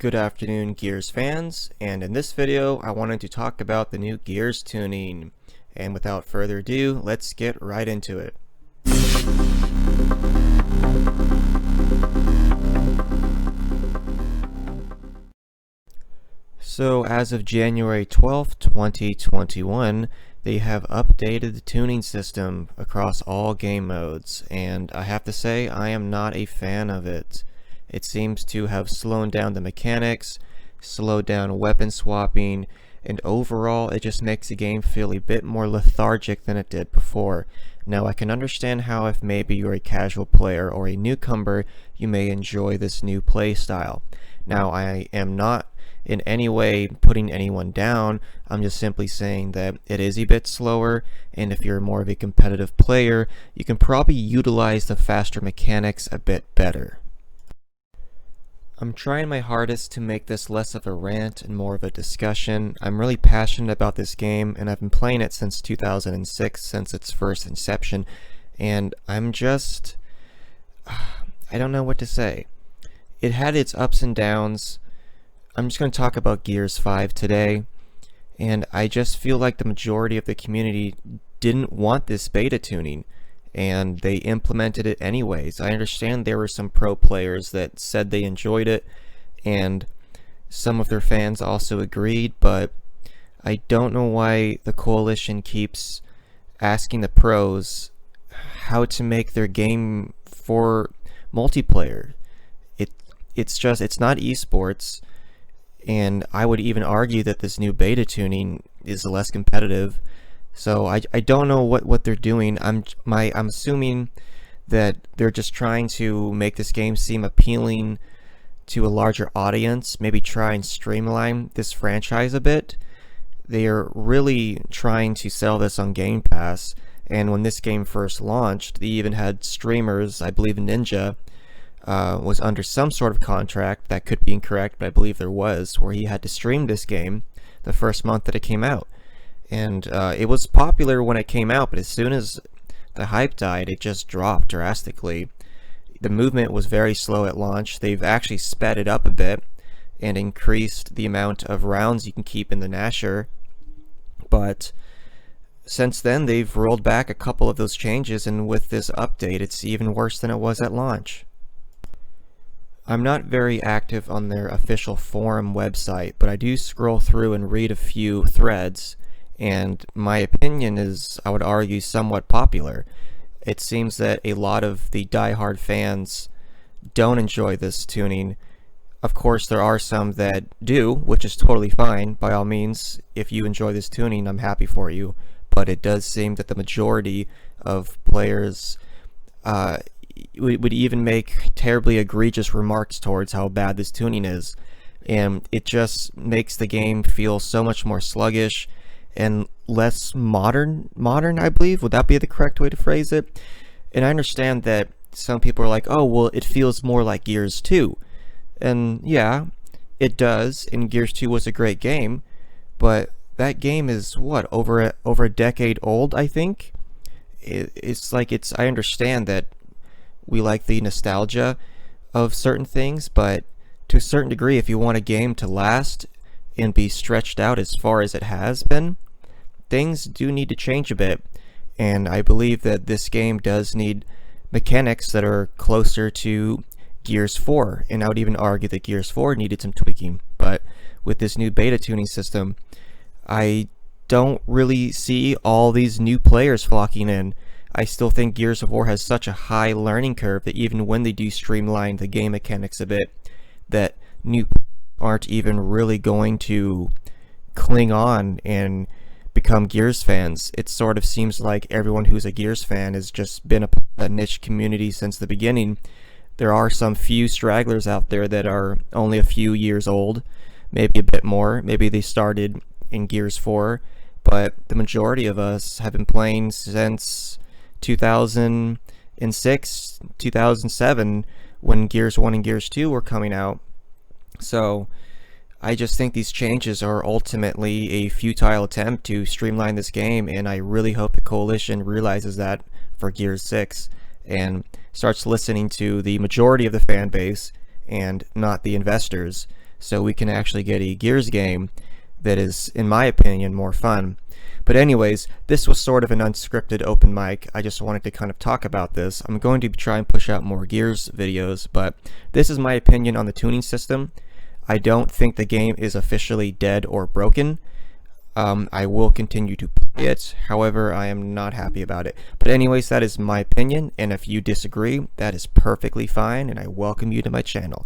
Good afternoon, Gears fans, and in this video I wanted to talk about the new Gears tuning. And without further ado, let's get right into it. So as of January 12th, 2021, they have updated the tuning system across all game modes, and I have to say I am not a fan of it. It seems to have slowed down the mechanics, slowed down weapon swapping, and overall it just makes the game feel a bit more lethargic than it did before. Now I can understand how if maybe you're a casual player or a newcomer, you may enjoy this new playstyle. Now I am not in any way putting anyone down, I'm just simply saying that it is a bit slower, and if you're more of a competitive player, you can probably utilize the faster mechanics a bit better. I'm trying my hardest to make this less of a rant and more of a discussion. I'm really passionate about this game, and I've been playing it since 2006, since its first inception, and I don't know what to say. It had its ups and downs. I'm just going to talk about Gears 5 today, and I just feel like the majority of the community didn't want this beta tuning, and they implemented it anyways. I understand there were some pro players that said they enjoyed it, and some of their fans also agreed, but I don't know why the coalition keeps asking the pros how to make their game for multiplayer. It's not esports, and I would even argue that this new beta tuning is less competitive. So I don't know what they're doing. I'm assuming that they're just trying to make this game seem appealing to a larger audience, maybe try and streamline this franchise a bit. They are really trying to sell this on Game Pass, and when this game first launched, they even had streamers. I believe Ninja was under some sort of contract, that could be incorrect, but I believe there was, where he had to stream this game the first month that it came out. And it was popular when it came out, but as soon as the hype died, it just dropped drastically. The movement was very slow at launch. They've actually sped it up a bit and increased the amount of rounds you can keep in the Gnasher. But since then, they've rolled back a couple of those changes, and with this update, it's even worse than it was at launch. I'm not very active on their official forum website, but I do scroll through and read a few threads, and my opinion is, I would argue, somewhat popular. It seems that a lot of the die-hard fans don't enjoy this tuning. Of course, there are some that do, which is totally fine. By all means, if you enjoy this tuning, I'm happy for you. But it does seem that the majority of players would even make terribly egregious remarks towards how bad this tuning is. And it just makes the game feel so much more sluggish and less modern, I believe. Would that be the correct way to phrase it? And I understand that some people are like, oh, well, it feels more like Gears 2. And yeah, it does, and Gears 2 was a great game, but that game is, what, over a decade old, I think? I understand that we like the nostalgia of certain things, but to a certain degree, if you want a game to last and be stretched out as far as it has been, things do need to change a bit, and I believe that this game does need mechanics that are closer to Gears 4, and I would even argue that Gears 4 needed some tweaking. But with this new beta tuning system, I don't really see all these new players flocking in. I still think Gears of War has such a high learning curve that even when they do streamline the game mechanics a bit, that new aren't even really going to cling on and become Gears fans. It sort of seems like everyone who's a Gears fan has just been a niche community since the beginning. There are some few stragglers out there that are only a few years old, maybe a bit more. Maybe they started in Gears 4, but the majority of us have been playing since 2006, 2007, when Gears 1 and Gears 2 were coming out. So I just think these changes are ultimately a futile attempt to streamline this game, and I really hope the coalition realizes that for Gears 6 and starts listening to the majority of the fan base and not the investors. so we can actually get a Gears game that is, in my opinion, more fun. But anyways, this was sort of an unscripted open mic. I just wanted to kind of talk about this. I'm going to try and push out more Gears videos, but this is my opinion on the tuning system. I don't think the game is officially dead or broken. I will continue to play it, however, I am not happy about it. But anyways, that is my opinion, and if you disagree, that is perfectly fine, and I welcome you to my channel.